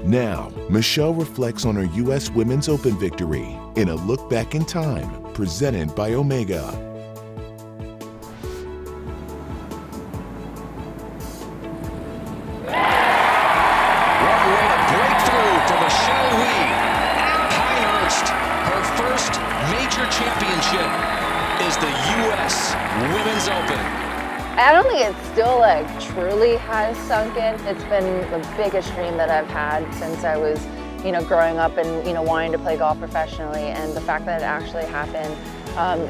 Now, Michelle reflects on her U.S. Women's Open victory in a look back in time, presented by Omega. What a way to break through for Michelle Wie at Pinehurst. Her first major championship is the U.S. Women's Open. I don't think it still truly has sunk in. It's been the biggest dream that I've had since I was, growing up and, wanting to play golf professionally. And the fact that it actually happened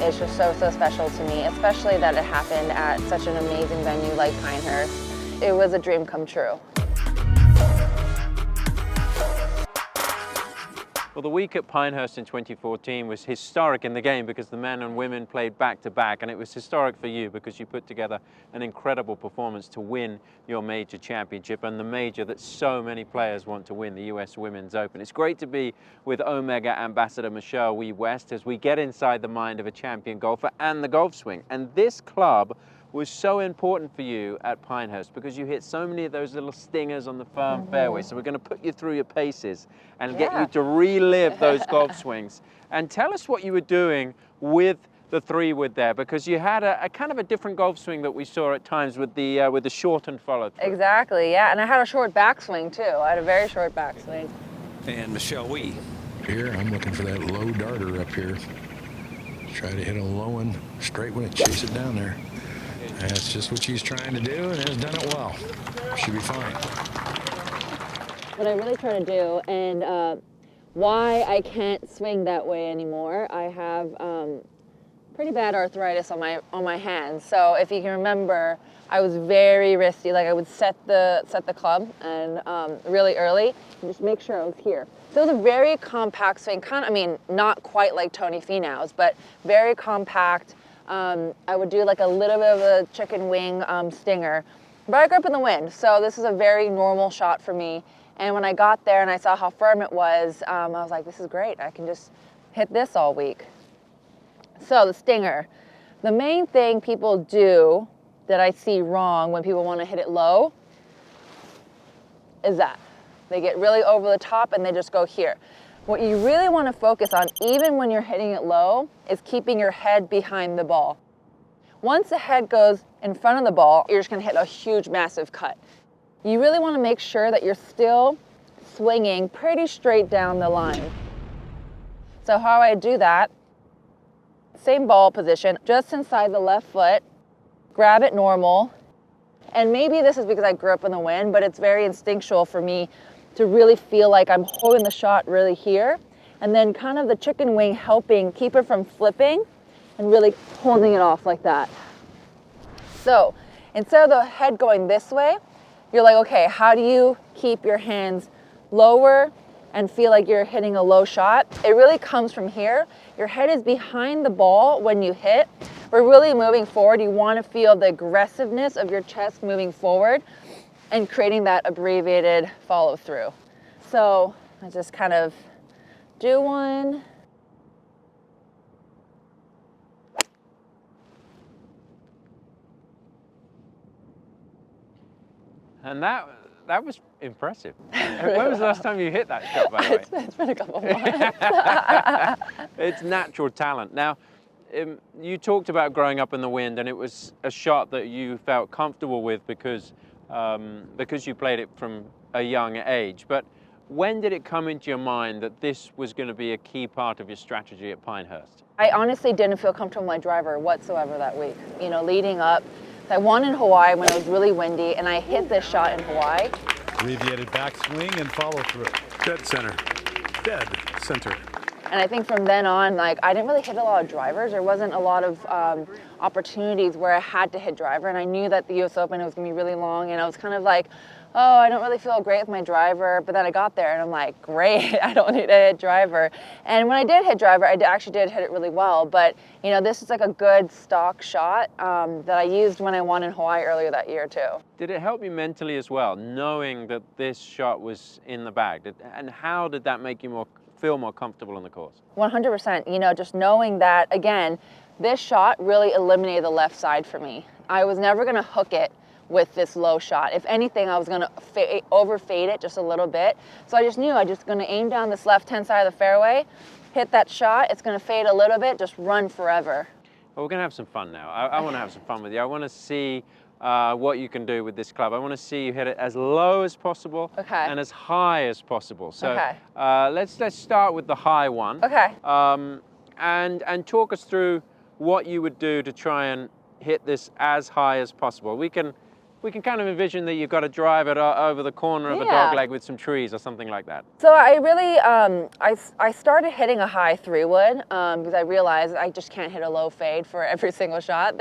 is just so special to me, especially that it happened at such an amazing venue like Pinehurst. It was a dream come true. Well, the week at Pinehurst in 2014 was historic in the game because the men and women played back-to-back, and it was historic for you because you put together an incredible performance to win your major championship and the major that so many players want to win, the US Women's Open. It's great to be with Omega Ambassador Michelle Wie West as we get inside the mind of a champion golfer and the golf swing. And this club was so important for you at Pinehurst because you hit so many of those little stingers on the firm fairway. So we're going to put you through your paces and get you to relive those golf swings. And tell us what you were doing with the 3-wood there, because you had a kind of a different golf swing that we saw at times with the shortened follow through. Exactly, yeah, and I had a short backswing too. I had a very short backswing. And Michelle Wie. Here, I'm looking for that low darter up here. Try to hit a low one straight when it chase it down there. That's just what she's trying to do and has done it well. She'll be fine. What I really try to do, and why I can't swing that way anymore, I have pretty bad arthritis on my hands. So if you can remember, I was very wristy. Like I would set the club and really early, and just make sure I was here. So it was a very compact swing, not quite like Tony Finau's, but very compact. I would do like a little bit of a chicken wing stinger, but I grew up in the wind, so this is a very normal shot for me. And when I got there and I saw how firm it was, I was like, this is great. I can just hit this all week. So the stinger, the main thing people do that I see wrong when people want to hit it low is that they get really over the top and they just go here. What you really want to focus on, even when you're hitting it low, is keeping your head behind the ball. Once the head goes in front of the ball, you're just going to hit a huge, massive cut. You really want to make sure that you're still swinging pretty straight down the line. So how I do that, same ball position, just inside the left foot, grab it normal. And maybe this is because I grew up in the wind, but it's very instinctual for me to really feel like I'm holding the shot really here, and then kind of the chicken wing helping keep it from flipping and really holding it off like that. So instead of the head going this way, you're like, okay, how do you keep your hands lower and feel like you're hitting a low shot? It really comes from here. Your head is behind the ball when you hit. We're really moving forward. You want to feel the aggressiveness of your chest moving forward and creating that abbreviated follow through. So I just kind of do one. And that was impressive. When was the last time you hit that shot, by the way? It's been a couple months. It's natural talent. Now, you talked about growing up in the wind, and it was a shot that you felt comfortable with because you played it from a young age. But when did it come into your mind that this was going to be a key part of your strategy at Pinehurst? I honestly didn't feel comfortable with my driver whatsoever that week. Leading up, I won in Hawaii when it was really windy, and I hit this shot in Hawaii. Abbreviated backswing and follow through. Dead center. Dead center. And I think from then on, I didn't really hit a lot of drivers. There wasn't a lot of opportunities where I had to hit driver, and I knew that the US Open was going to be really long, and I was kind of like, oh, I don't really feel great with my driver. But then I got there and I'm like, great, I don't need to hit driver. And when I did hit driver, I actually did hit it really well. But this is like a good stock shot that I used when I won in Hawaii earlier that year too. Did it help you mentally as well, knowing that this shot was in the bag? And how did that make you feel more comfortable on the course? 100%, just knowing that, again, this shot really eliminated the left side for me. I was never gonna hook it with this low shot. If anything, I was going to overfade it just a little bit. So I just knew I just going to aim down this left-hand side of the fairway, hit that shot. It's going to fade a little bit, just run forever. Well, we're going to have some fun now. I want to have some fun with you. I want to see what you can do with this club. I want to see you hit it as low as possible and as high as possible. So let's start with the high one. Okay. And talk us through what you would do to try and hit this as high as possible. We can kind of envision that you've got to drive it over the corner of a dogleg with some trees or something like that. So I really, I started hitting a high 3-wood because I realized I just can't hit a low fade for every single shot.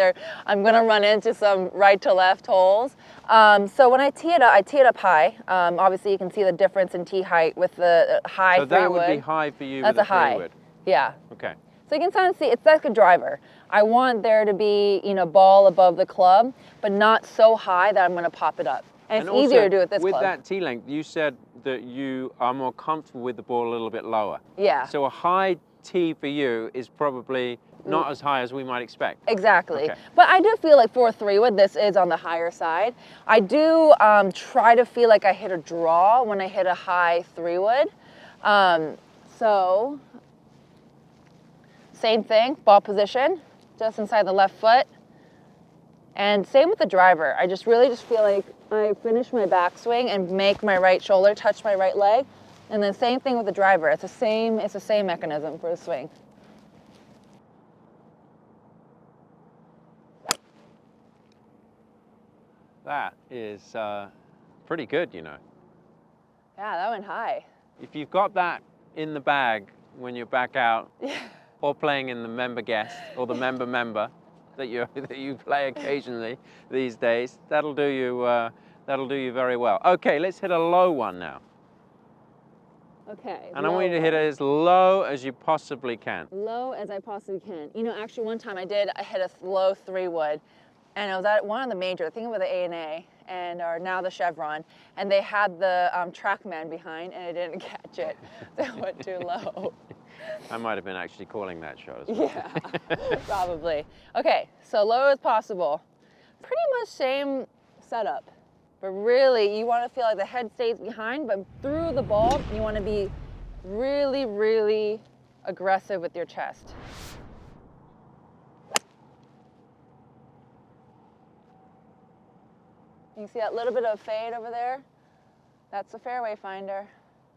I'm going to run into some right to left holes. So when I tee it up high. Obviously you can see the difference in tee height with the high 3-wood. So that would be high for you. That's with a high. 3-wood. Yeah. Okay. So you can kind of see, it's like a driver. I want there to be, ball above the club, but not so high that I'm going to pop it up. And it's easier to do with this club. With that tee length, you said that you are more comfortable with the ball a little bit lower. Yeah. So a high tee for you is probably not as high as we might expect. Exactly. Okay. But I do feel like for a 3-wood, this is on the higher side. I do try to feel like I hit a draw when I hit a high 3-wood. So same thing, ball position, just inside the left foot. And same with the driver. I really feel like I finish my backswing and make my right shoulder touch my right leg. And then same thing with the driver. It's the same mechanism for the swing. That is pretty good, Yeah, that went high. If you've got that in the bag when you're back out, or playing in the member guest or the member that you play occasionally these days, that'll do you very well. Okay, let's hit a low one now. Okay. And I want you to hit it as low as you possibly can. Low as I possibly can. Actually one time I hit a low 3-wood, and I was at one of the major, I think it was the A&A, or now the Chevron, and they had the TrackMan behind, and I didn't catch it, so it went too low. I might have been actually calling that shot as well. Yeah, probably. Okay, so low as possible. Pretty much same setup, but really you want to feel like the head stays behind, but through the ball, you want to be really, really aggressive with your chest. You can see that little bit of fade over there? That's the fairway finder.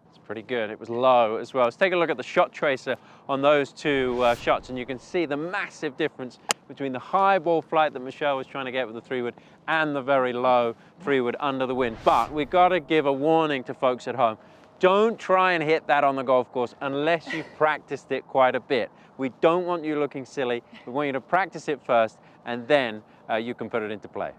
It's pretty good. It was low as well. Let's take a look at the shot tracer on those two shots, and you can see the massive difference between the high ball flight that Michelle was trying to get with the 3-wood and the very low 3-wood under the wind. But we've got to give a warning to folks at home. Don't try and hit that on the golf course unless you've practiced it quite a bit. We don't want you looking silly. We want you to practice it first, and then you can put it into play.